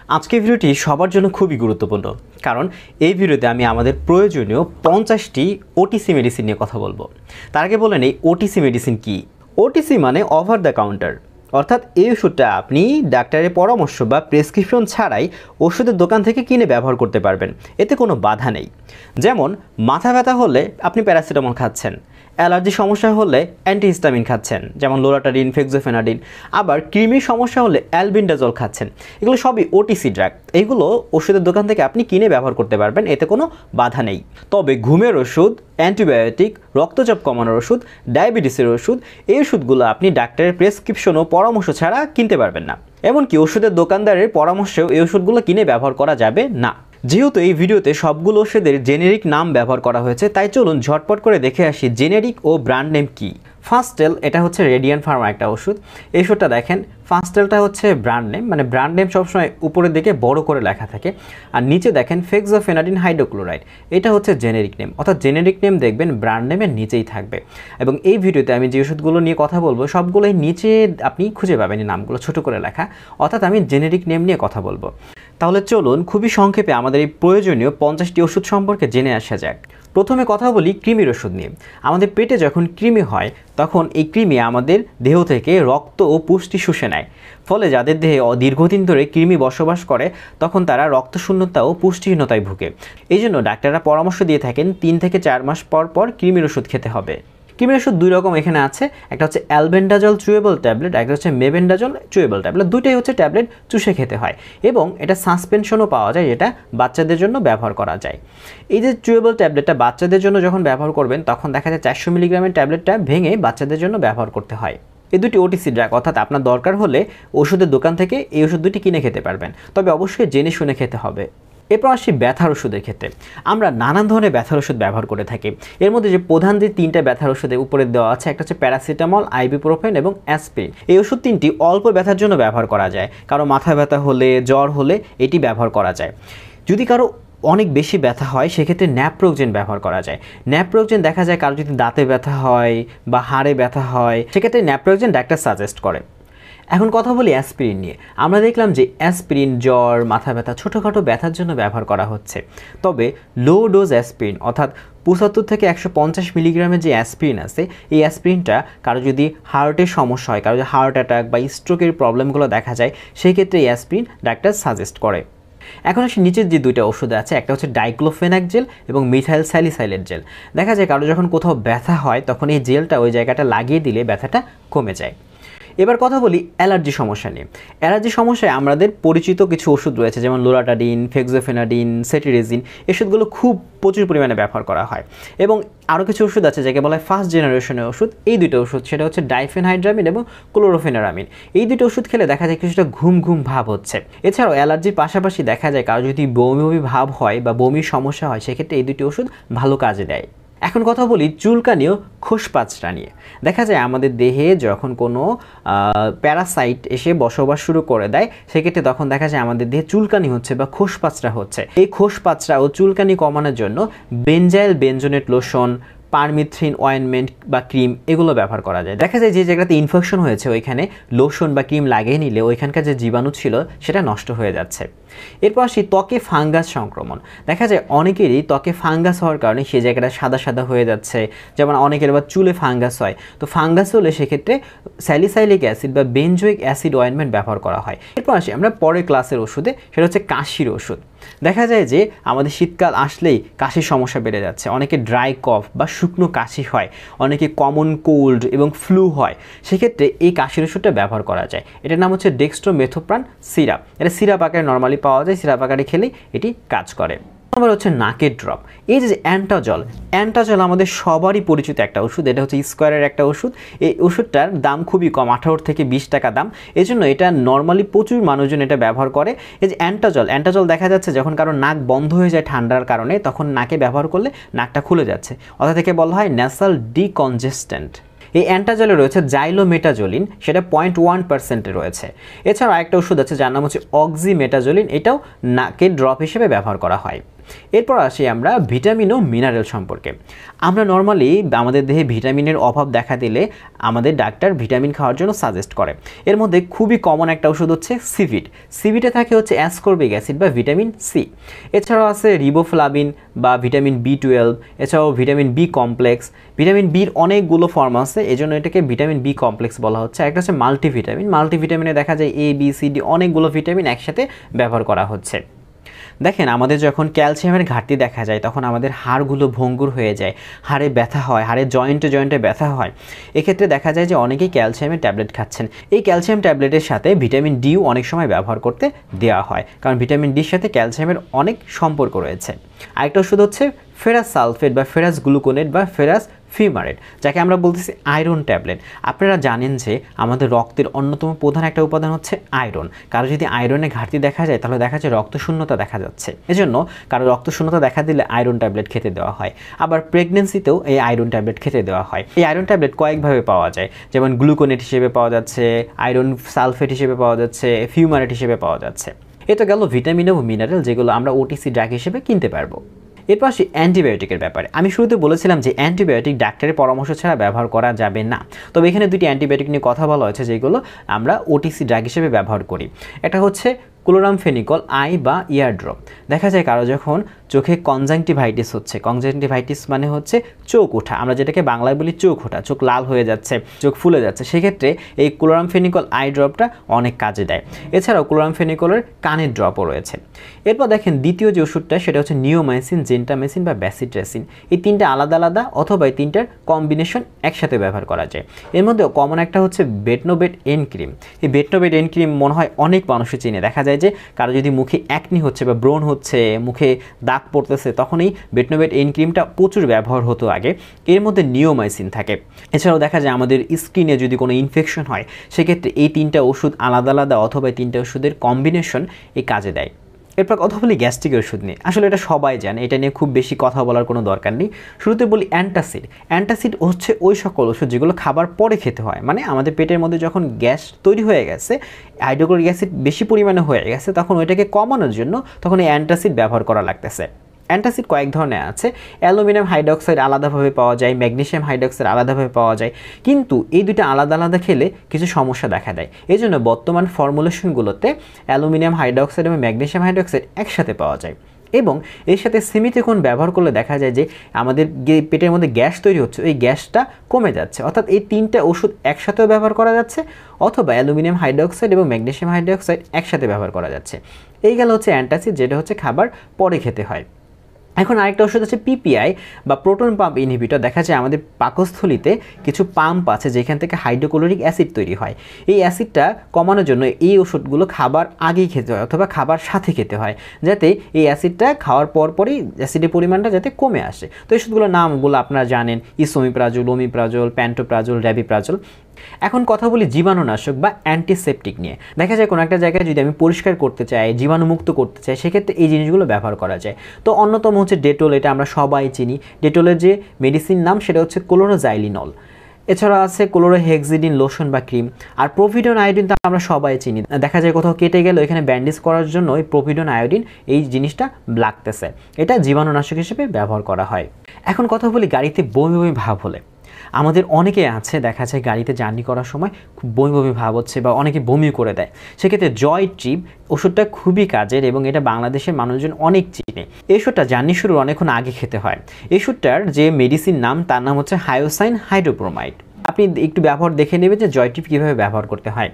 আজকের ভিডিওটি সবার জন্য খুবই গুরুত্বপূর্ণ, কারণ এই ভিডিওতে আমি আমাদের প্রয়োজনীয় 50টি ওটিসি মেডিসিন নিয়ে কথা বলবো। তার আগে বলে নেই ওটিসি মেডিসিন কি। ওটিসি মানে ওভার দ্য কাউন্টার, অর্থাৎ এই ওষুধটা আপনি ডাক্তারের পরামর্শ বা প্রেসক্রিপশন ছাড়াই ওষুধের দোকান থেকে কিনে ব্যবহার করতে পারবেন, এতে কোনো বাধা নেই। যেমন মাথা ব্যথা হলে আপনি প্যারাসিটামল খাচ্ছেন, অ্যালার্জি সমস্যা হলে অ্যান্টিহিস্টামিন খাচ্ছেন যেমন লোরাটাডিন, ফেক্সোফেনাডিন, আবার কৃমির সমস্যা হলে অ্যালবেন্ডাজল খাচ্ছেন। এগুলো সবই ওটিসি ড্রাগ, এইগুলো ওষুধের দোকান থেকে আপনি কিনে ব্যবহার করতে পারবেন, এতে কোনো বাধা নেই। তবে ঘুমের ওষুধ, অ্যান্টিবায়োটিক, রক্তচাপ কমানোর ওষুধ, ডায়াবেটিসের ওষুধ, এই ওষুধগুলো আপনি ডাক্তারের প্রেসক্রিপশন ও পরামর্শ ছাড়া কিনতে পারবেন না। এমনকি ওষুধের দোকানদারের পরামর্শেও এই ওষুধগুলো কিনে ব্যবহার করা যাবে না। যেহেতু এই ভিডিওতে সবগুলো ওষুধের জেনেরিক নাম ব্যবহার করা হয়েছে, তাই চলুন ঝটপট করে দেখে আসি জেনেরিক ও ব্র্যান্ড নেম কী। ফাস্টেল, এটা হচ্ছে রেডিয়ান্ট ফার্মা একটা ওষুধ। এই ওষুধটা দেখেন, ফাস্টেলটা হচ্ছে ব্র্যান্ড নেম, মানে ব্র্যান্ড নেম সবসময় উপরের দিকে বড় করে লেখা থাকে, আর নিচে দেখেন ফেক্সোফেনাডিন হাইড্রোক্লোরাইড, এটা হচ্ছে জেনেরিক নেম, অর্থাৎ জেনেরিক নেম দেখবেন ব্র্যান্ড নেমের নিচেই থাকবে। এবং এই ভিডিওতে আমি যে ওষুধগুলো নিয়ে কথা বলবো সবগুলোই নিচে আপনি খুঁজে পাবেন এই নামগুলো ছোট করে লেখা, অর্থাৎ আমি জেনেরিক নেম নিয়ে কথা বলবো। তাহলে চলুন খুবই সংক্ষেপে আমাদের এই প্রয়োজনীয় 50টি ওষুধ সম্পর্কে জেনে আসা যাক। প্রথমে কথা বলি কৃমির ওষুধ নিয়ে। আমাদের পেটে যখন কৃমি হয় তখন এই কৃমি আমাদের দেহ থেকে রক্ত ও পুষ্টি শুষে নেয়, ফলে যাদের দেহে দীর্ঘদিন ধরে কৃমি বসবাস করে তখন তারা রক্তশূন্যতা ও পুষ্টিহীনতায় ভুগে। এই জন্য ডাক্তাররা পরামর্শ দিয়ে থাকেন 3 থেকে 4 মাস পর পর কৃমির ওষুধ খেতে হবে। কৃমির ওষুধ দুই রকম এখানে আছে, একটা হচ্ছে অ্যালবেন্ডাজল চুয়েবল ট্যাবলেট, একটা হচ্ছে মেবেন্ডাজল চুয়েবল ট্যাবলেট। দুইটাই হচ্ছে ট্যাবলেট চুষে খেতে হয়, এবং এটা সাসপেনশনও পাওয়া যায়, যেটা বাচ্চাদের জন্য ব্যবহার করা যায়। এই যে চুয়েবল ট্যাবলেটটা বাচ্চাদের জন্য যখন ব্যবহার করবেন তখন দেখা যায় 400 মিলিগ্রামের ট্যাবলেটটা ভেঙে বাচ্চাদের জন্য ব্যবহার করতে হয়। এই দুটি ওটিসি ড্রাগ, অর্থাৎ আপনার দরকার হলে ওষুধের দোকান থেকে এই ওষুধ দুটি কিনে খেতে পারবেন, তবে অবশ্যই জেনে শুনে খেতে হবে। এরপর আসি ব্যথার ওষুধের ক্ষেত্রে। আমরা নানান ধরনের ব্যথার ওষুধ ব্যবহার করে থাকি। এর মধ্যে যে প্রধান যে 3টা ব্যথার ওষুধের উপরে দেওয়া আছে, একটা হচ্ছে প্যারাসিটামল, আইবুপ্রোফেন এবং অ্যাসপিরিন। এই ওষুধ 3টি অল্প ব্যথার জন্য ব্যবহার করা যায়, কারো মাথা ব্যথা হলে, জ্বর হলে এটি ব্যবহার করা যায়। যদি কারো অনেক বেশি ব্যথা হয় সেক্ষেত্রে ন্যাপ্রোক্সেন ব্যবহার করা যায়। ন্যাপ্রোক্সেন দেখা যায় কারো যদি দাঁতে ব্যথা হয় বা হাড়ে ব্যথা হয় সেক্ষেত্রে ন্যাপ্রোক্সেন ডাক্তার সাজেস্ট করে। এখন কথা বলি অ্যাসপিরিন নিয়ে। আমরা দেখলাম যে অ্যাসপিরিন জ্বর, মাথা ব্যথা, ছোটোখাটো ব্যথার জন্য ব্যবহার করা হচ্ছে। তবে লো ডোজ অ্যাসপিরিন, অর্থাৎ 75 থেকে 150 মিলিগ্রামের যে অ্যাসপিরিন আছে, এই অ্যাসপিরিনটা কারো যদি হার্টের সমস্যা হয়, কারো যদি হার্ট অ্যাটাক বা স্ট্রোকের প্রবলেমগুলো দেখা যায়, সেই ক্ষেত্রে এই অ্যাসপিরিন ডাক্তার সাজেস্ট করে। এখন আসি নিচের যে দুইটা ওষুধ আছে, একটা হচ্ছে ডাইক্লোফেনাক জেল এবং মিথাইল স্যালিসাইলেট জেল। দেখা যায় কারো যখন কোথাও ব্যথা হয় তখন এই জেলটা ওই জায়গাটা লাগিয়ে দিলে ব্যথাটা কমে যায়। এবার কথা বলি অ্যালার্জি সমস্যা নিয়ে। অ্যালার্জি সমস্যায় আমাদের পরিচিত কিছু ওষুধ রয়েছে, যেমন লোরাটাডিন, ফেক্সোফেনাডিন, সেটিরেজিন। ওষুধগুলো খুব প্রচুর পরিমাণে ব্যবহার করা হয়। এবং আরও কিছু ওষুধ আছে যাকে বলা হয় ফার্স্ট জেনারেশনের ওষুধ। এই দুটো ওষুধ, সেটা হচ্ছে ডাইফেনহাইড্রামিন এবং ক্লোরোফেনারামিন। এই দুটো ওষুধ খেলে দেখা যায় কিছুটা ঘুম ঘুম ভাব হচ্ছে। এছাড়াও অ্যালার্জির পাশাপাশি দেখা যায় কারো যদি বমি বমি ভাব হয় বা বমির সমস্যা হয় সেক্ষেত্রে এই দুটি ওষুধ ভালো কাজে দেয়। এখন কথা বলি চুলকানি ও খোসপাঁচড়া নিয়ে। দেখা যায় আমাদের দেহে যখন কোনো প্যারাসাইট এসে বসবাস শুরু করে দেয় সেক্ষেত্রে তখন দেখা যায় আমাদের দেহে চুলকানি হচ্ছে বা খোসপাঁচড়া হচ্ছে। এই খোসপাঁচড়া ও চুলকানি কমানোর জন্য বেনজাইল বেনজোনেট লোশন, পারমিথ্রিন অয়েনমেন্ট বা ক্রিম এগুলো ব্যবহার করা যায়। দেখা যায় যে জায়গাতে ইনফেকশন হয়েছে ওইখানে লোশন বা ক্রিম লাগিয়ে নিলে ওইখানকার যে জীবাণু ছিল সেটা নষ্ট হয়ে যাচ্ছে। এরপর আসি ত্বকে ফাঙ্গাস সংক্রমণ। দেখা যায় অনেকেরই ত্বকে ফাঙ্গাস হওয়ার কারণে সেই জায়গাটা সাদা সাদা হয়ে যাচ্ছে, যেমন অনেকের আবার চুলে ফাঙ্গাস হয়। তো ফাঙ্গাস হলে সেক্ষেত্রে স্যালিসাইলিক অ্যাসিড বা বেনজোইক অ্যাসিড অয়েনমেন্ট ব্যবহার করা হয়। এরপর আসি আমরা পরের ক্লাসের ওষুধে, সেটা হচ্ছে কাশির ওষুধ। দেখা যায় যে আমাদের শীতকাল আসলেই কাশির সমস্যা বেড়ে যাচ্ছে, অনেকে ড্রাই কফ বা শুকনো কাশি হয়, অনেকে কমন কোল্ড এবং ফ্লু হয়। সেক্ষেত্রে এই কাশির ওষুধটা ব্যবহার করা যায়। এটার নাম হচ্ছে ডেক্সট্রোমেথোপ্রান সিরাপ। এটা সিরাপ আকারে নর্মালি পাওয়া যায়, সিরাপ আকারে খেলেই এটি কাজ করে। আবার হচ্ছে নাকের ড্রপ। এই যে অ্যান্টাজল, অ্যান্টাজল আমাদের সবারই পরিচিত একটা ওষুধ। এটা হচ্ছে স্কোয়ারের একটা ওষুধ। এই ওষুধটার দাম খুবই কম, 18 থেকে 20 টাকা দাম। এই জন্য এটা নর্মালি প্রচুর মানুষজন এটা ব্যবহার করে। এই যে অ্যান্টাজল দেখা যাচ্ছে যখন কারো নাক বন্ধ হয়ে যায় ঠান্ডার কারণে, তখন নাকে ব্যবহার করলে নাকটা খুলে যাচ্ছে, অর্থাৎ থেকে বলা হয় ন্যাসাল ডিকনজেস্ট্যান্ট। এই অ্যান্টাজলে রয়েছে জাইলোমেটাজোলিন, সেটা 0.1% রয়েছে। এছাড়াও আরেকটা ওষুধ আছে যার নাম হচ্ছে অক্সিমেটাজোলিন, এটাও নাকের ড্রপ হিসেবে ব্যবহার করা হয়। এরপর আসি আমরা ভিটামিন ও মিনারেল সম্পর্কে। আমরা নর্মালি আমাদের দেহে ভিটামিনের অভাব দেখা দিলে আমাদের ডাক্তার ভিটামিন খাওয়ার জন্য সাজেস্ট করে। এর মধ্যে খুবই কমন একটা ওষুধ হচ্ছে সিভিট। সিভিটে থাকে হচ্ছে অ্যাসকর্বিক অ্যাসিড বা ভিটামিন সি। এছাড়াও আছে রিবোফ্লাভিন বা ভিটামিন B12, এছাড়াও ভিটামিন বি কমপ্লেক্স। ভিটামিন বির অনেকগুলো ফর্ম আছে, এজন্য এটাকে ভিটামিন বি কমপ্লেক্স বলা হচ্ছে। একটা হচ্ছে মাল্টিভিটামিন। মাল্টিভিটামিনে দেখা যায় A, B, C, D অনেকগুলো ভিটামিন একসাথে ব্যবহার করা হচ্ছে। দেখেন, আমাদের যখন ক্যালসিয়ামের ঘাটতি দেখা যায় তখন আমাদের হাড়গুলো ভঙ্গুর হয়ে যায়, হাড়ে ব্যথা হয়, হাড়ের জয়েন্টে ব্যথা হয়। এক্ষেত্রে দেখা যায় যে অনেকেই ক্যালসিয়ামের ট্যাবলেট খাচ্ছেন। এই ক্যালসিয়াম ট্যাবলেটের সাথে ভিটামিন ডিও অনেক সময় ব্যবহার করতে দেওয়া হয়, কারণ ভিটামিন ডির সাথে ক্যালসিয়ামের অনেক সম্পর্ক রয়েছে। আরেকটা ওষুধ হচ্ছে ফেরাস সালফেট বা ফেরাস গ্লুকোনেট বা ফেরাস ফিউমারেট, যাকে আমরা বলতেছি আয়রন ট্যাবলেট। আপনারা জানেন যে আমাদের রক্তের অন্যতম প্রধান একটা উপাদান হচ্ছে আয়রন। কারো যদি আয়রনের ঘাটতি দেখা যায় তাহলে দেখা যায় রক্তশূন্যতা দেখা যাচ্ছে। এজন্য কারো রক্তশূন্যতা দেখা দিলে আয়রন ট্যাবলেট খেতে দেওয়া হয়। আবার প্রেগনেন্সিতেও এই আয়রন ট্যাবলেট খেতে দেওয়া হয়। এই আয়রন ট্যাবলেট কয়েকভাবে পাওয়া যায়, যেমন গ্লুকোনেট হিসেবে পাওয়া যাচ্ছে, আয়রন সালফেট হিসেবে পাওয়া যাচ্ছে, ফিউমারেট হিসেবে পাওয়া যাচ্ছে। এটা গেল ভিটামিন ও মিনারেল, যেগুলো আমরা ওটিসি ড্রাগ হিসেবে কিনতে পারবো। এরপর আসি অ্যান্টিবায়োটিকের ব্যাপারে। আমি শুরুতে বলেছিলাম যে অ্যান্টিবায়োটিক ডাক্তারের পরামর্শ ছাড়া ব্যবহার করা যাবে না। তবে এখানে দুটি অ্যান্টিবায়োটিক নিয়ে কথা বলা হয়েছে যেগুলো আমরা ওটিসি ড্রাগ হিসেবে ব্যবহার করি। একটা হচ্ছে ক্লোরামফেনিকল আই বা ইয়ার ড্রপ। দেখা যায় কারো যখন চোখে কনজাংটিভাইটিস হচ্ছে, কনজাংটিভাইটিস মানে হচ্ছে চোখ ওঠা, আমরা যেটাকে বাংলায় বলি চোখ ওঠা, চোখ লাল হয়ে যাচ্ছে, চোখ ফুলে যাচ্ছে, সেক্ষেত্রে এই ক্লোরামফেনিকল আই ড্রপটা অনেক কাজে দেয়। এছাড়াও ক্লোরামফেনিকলের কানের ড্রপও রয়েছে। এরপর দেখেন দ্বিতীয় যে ওষুধটা সেটা হচ্ছে নিওমাইসিন, জেন্টামাইসিন বা ব্যাসিট্রাসিন। এই তিনটা আলাদা আলাদা অথবা এই তিনটার কম্বিনেশন একসাথে ব্যবহার করা যায়। এর মধ্যে কমন একটা হচ্ছে বেটনোবেট এন ক্রিম। এই বেটনোবেট এন ক্রিম মনে হয় অনেক মানুষই চিনে। দেখা যায় যে কারো যদি মুখে অ্যাকনি হচ্ছে বা ব্রণ হচ্ছে, মুখে দাগ পড়তেছে, তখন এই বেটনোবেট এন ক্রিমটা প্রচুর ব্যবহার হতো আগে। এর মধ্যে নিওমাইসিন থাকে। এছাড়াও দেখা যায় আমাদের স্কিনে যদি কোনো ইনফেকশন হয় সেক্ষেত্রে এই তিনটা ওষুধ আলাদা আলাদা অথবা এই তিনটা ওষুধের কম্বিনেশন এই কাজে দেয়। এরপর কথা বলি গ্যাস্ট্রিকের ওষুধ নিয়ে। আসলে এটা সবাই জানে, এটা নিয়ে খুব বেশি কথা বলার কোনো দরকার নেই। শুরুতে বলি অ্যান্টাসিড। অ্যান্টাসিড হচ্ছে ওই সকল ওষুধ যেগুলো খাবার পরে খেতে হয়, মানে আমাদের পেটের মধ্যে যখন গ্যাস তৈরি হয়ে গেছে, হাইড্রোক্লোরিক অ্যাসিড বেশি পরিমাণে হয়ে গেছে, তখন ওইটাকে কমানোর জন্য তখন এই অ্যান্টাসিড ব্যবহার করা লাগতেছে। অ্যান্টাসিড কয়েক ধরনের আছে। অ্যালুমিনিয়াম হাইড্রক্সাইড আলাদাভাবে পাওয়া যায়, ম্যাগনেসিয়াম হাইড্রক্সাইড আলাদাভাবে পাওয়া যায়, কিন্তু এই দুটো আলাদা আলাদা খেলে কিছু সমস্যা দেখা দেয়। এই জন্য বর্তমান ফর্মুলেশনগুলোতে অ্যালুমিনিয়াম হাইড্রক্সাইড এবং ম্যাগনেসিয়াম হাইড্রক্সাইড একসাথে পাওয়া যায়। এবং এর সাথে সিমিথিকোন ব্যবহার করলে দেখা যায় যে আমাদের পেটের মধ্যে গ্যাস তৈরি হচ্ছে, ওই গ্যাসটা কমে যাচ্ছে। অর্থাৎ এই তিনটা ওষুধ একসাথেও ব্যবহার করা যাচ্ছে, অথবা অ্যালুমিনিয়াম হাইড্রক্সাইড এবং ম্যাগনেসিয়াম হাইড্রক্সাইড একসাথে ব্যবহার করা যাচ্ছে। এই গেল হচ্ছে অ্যান্টাসিড, যেটা হচ্ছে খাবার পরে খেতে হয়। এখন আরেকটা ওষুধ আছে পিপিআই বা প্রোটন পাম্প ইনহিবিটর। দেখা যায় আমাদের পাকস্থলিতে কিছু পাম্প আছে যেখান থেকে হাইড্রোক্লোরিক অ্যাসিড তৈরি হয়। এই অ্যাসিডটা কমানোর জন্য এই ওষুধগুলো খাবার আগেই খেতে হয় অথবা খাবার সাথে খেতে হয়, যাতে এই অ্যাসিডটা খাওয়ার পরপরই অ্যাসিডের পরিমাণটা যাতে কমে আসে। তো এই ওষুধগুলোর নামগুলো আপনারা জানেন, ইসোমিপ্রাজোল, ওমিপ্রাজোল, প্যান্টোপ্রাজোল, র্যাবিপ্রাজোল। এখন কথা বলি জীবাণুনাশক বা অ্যান্টিসেপটিক নিয়ে। দেখা যায় কোনো একটা জায়গায় যদি আমি পরিষ্কার করতে চাই, জীবাণুমুক্ত করতে চাই, সেক্ষেত্রে এই জিনিসগুলো ব্যবহার করা যায়। তো অন্যতম হচ্ছে ডেটল, এটা আমরা সবাই চিনি। ডেটলের যে মেডিসিন নাম সেটা হচ্ছে ক্লোরোজাইলিনল। এছাড়া আছে ক্লোরোহেক্সিডিন লোশন বা ক্রিম। আর প্রোভিডন আয়োডিন তো আমরা সবাই চিনি। দেখা যায় কোথাও কেটে গেলে এখানে ব্যান্ডেজ করার জন্য এই প্রোভিডন আয়োডিন এই জিনিসটা লাগতেছে, এটা জীবাণুনাশক হিসেবে ব্যবহার করা হয়। এখন কথা বলি গাড়িতে বমি বমি ভাব হলে। আমাদের অনেকে আছে দেখা যায় গাড়িতে জার্নি করার সময় খুব বমি বমি ভাব হচ্ছে বা অনেকে বমি করে দেয়, সেক্ষেত্রে জয় ট্রিপ ওষুধটা খুবই কাজের এবং এটা বাংলাদেশের মানুষজন অনেক চিনে। এই ওষুধটা জার্নি শুরুর অনেকক্ষণ আগে খেতে হয়। এই ওষুধটার যে মেডিসিন নাম তার নাম হচ্ছে হায়োসাইন হাইড্রোব্রোমাইড। আপনি একটু ব্যবহার দেখে নেবেন যে জয় ট্রিপ কীভাবে ব্যবহার করতে হয়।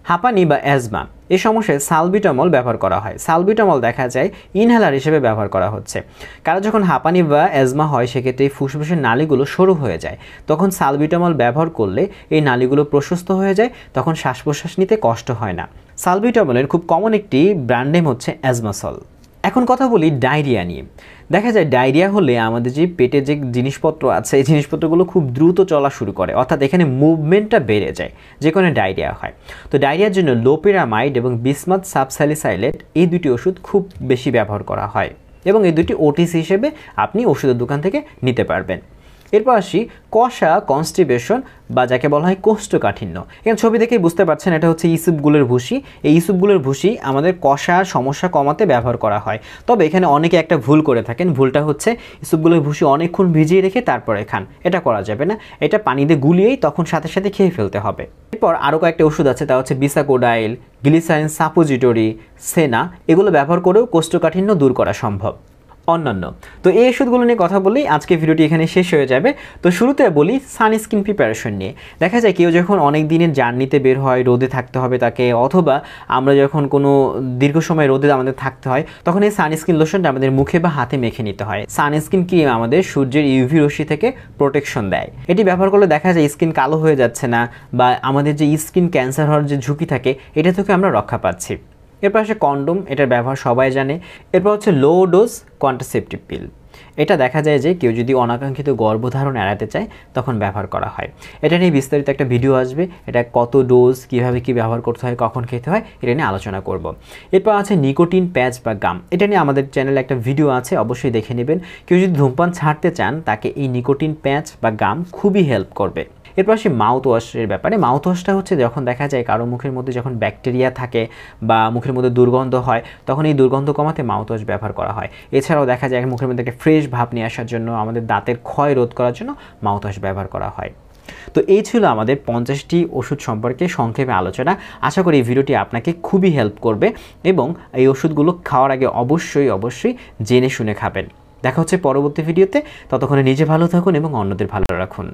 হাঁপানি বা অ্যাজমা এই সমস্যায় সালবিটামল ব্যবহার করা হয়। সালবিটামল দেখা যায় ইনহেলার হিসেবে ব্যবহার করা হচ্ছে। কারো যখন হাঁপানি বা অ্যাজমা হয় সেক্ষেত্রে ফুসফুসের নালীগুলো সরু হয়ে যায়, তখন সালবিটামল ব্যবহার করলে এই নালীগুলো প্রশস্ত হয়ে যায়, তখন শ্বাস প্রশ্বাস নিতে কষ্ট হয় না। সালবিটামলের খুব কমন একটি ব্র্যান্ড নেম হচ্ছে অ্যাজমাসল। এখন কথা বলি ডায়রিয়া নিয়ে। দেখা যায় ডায়রিয়া হলে আমাদের যে পেটে যে জিনিসপত্র আছে এই জিনিসপত্রগুলো খুব দ্রুত চলা শুরু করে, অর্থাৎ এখানে মুভমেন্টটা বেড়ে যায়, যে কোনো ডায়রিয়া হয়। তো ডায়রিয়ার জন্য লোপিরামাইড এবং বিসমাথ সাবস্যালিসাইলেট এই দুটি ওষুধ খুব বেশি ব্যবহার করা হয় এবং এই দুটি ওটিসি হিসেবে আপনি ওষুধের দোকান থেকে নিতে পারবেন। এরপর আসি কষা কনস্টিপেশন বা যাকে বলা হয় কোষ্ঠকাঠিন্য। এখানে ছবি দেখেই বুঝতে পারছেন এটা হচ্ছে ইসবগুলের ভুসি। এই ইসবগুলের ভুসি আমাদের কষার সমস্যা কমাতে ব্যবহার করা হয়। তবে এখানে অনেকে একটা ভুল করে থাকেন, ভুলটা হচ্ছে ইসবগুলের ভুসি অনেকক্ষণ ভিজিয়ে রেখে তারপরে খান, এটা করা যাবে না। এটা পানিতে গুলিয়েই তখন সাথে সাথে খেয়ে ফেলতে হবে। এরপর আরও কয়েকটা ওষুধ আছে, তা হচ্ছে বিসাকোডাইল, গ্লিসারিন সাপোজিটরি, সেনা, এগুলো ব্যবহার করেও কোষ্ঠকাঠিন্য দূর করা সম্ভব। অন্যান্য তো এই ওষুধগুলো নিয়ে কথা বলেই আজকে ভিডিওটি এখানে শেষ হয়ে যাবে। তো শুরুতে বলি সানস্ক্রিন প্রিপারেশন নিয়ে। দেখা যায় কেউ যখন অনেক দিনের জার্নিতে বের হয়, রোদে থাকতে হবে তাকে, অথবা আমরা যখন কোনো দীর্ঘ সময় রোদে আমাদের থাকতে হয়, তখন এই সানস্ক্রিন লোশনটা আমাদের মুখে বা হাতে মেখে নিতে হয়। সানস্ক্রিন ক্রিম আমাদের সূর্যের ইউভি রশ্মি থেকে প্রোটেকশন দেয়। এটি ব্যবহার করলে দেখা যায় স্কিন কালো হয়ে যাচ্ছে না, বা আমাদের যে স্কিন ক্যান্সার হওয়ার যে ঝুঁকি থাকে এটা থেকে আমরা রক্ষা পাচ্ছি। এরপর আসে কন্ডোম, এটার ব্যবহার সবাই জানে। এরপর হচ্ছে লো ডোজ কন্ট্রাসেপটিভ পিল। এটা দেখা যায় যে কেউ যদি অনাকাঙ্ক্ষিত গর্ভধারণ এড়াতে চায় তখন ব্যবহার করা হয়। এটা নিয়ে বিস্তারিত একটা ভিডিও আসবে, এটা কত ডোজ, কীভাবে কী ব্যবহার করতে হয়, কখন খেতে হয়, এটা নিয়ে আলোচনা করব। এরপর আছে নিকোটিন প্যাচ বা গাম। এটা নিয়ে আমাদের চ্যানেলে একটা ভিডিও আছে, অবশ্যই দেখে নেবেন। কেউ যদি ধূমপান ছাড়তে চান তাকে এই নিকোটিন প্যাচ বা গাম খুবই হেল্প করবে। এরপর আসি মাউথ ওয়াশের ব্যাপারে। মাউথ ওয়াশটা হচ্ছে যখন দেখা যায় কারো মুখের মধ্যে যখন ব্যাকটেরিয়া থাকে বা মুখের মধ্যে দুর্গন্ধ হয়, তখন এই দুর্গন্ধ কমাতে মাউথ ওয়াশ ব্যবহার করা হয়। এছাড়াও দেখা যায় মুখের মধ্যে একটা ফ্রেশ ভাব নিয়ে আসার জন্য, আমাদের দাঁতের ক্ষয় রোধ করার জন্য মাউথ ওয়াশ ব্যবহার করা হয়। তো এই ছিল আমাদের 50টি ওষুধ সম্পর্কে সংক্ষেপে আলোচনা। আশা করি এই ভিডিওটি আপনাকে খুবই হেল্প করবে এবং এই ওষুধগুলো খাওয়ার আগে অবশ্যই জেনে শুনে খাবেন। দেখা হচ্ছে পরবর্তী ভিডিওতে। ততক্ষণে নিজে ভালো থাকুন এবং অন্যদের ভালো রাখুন।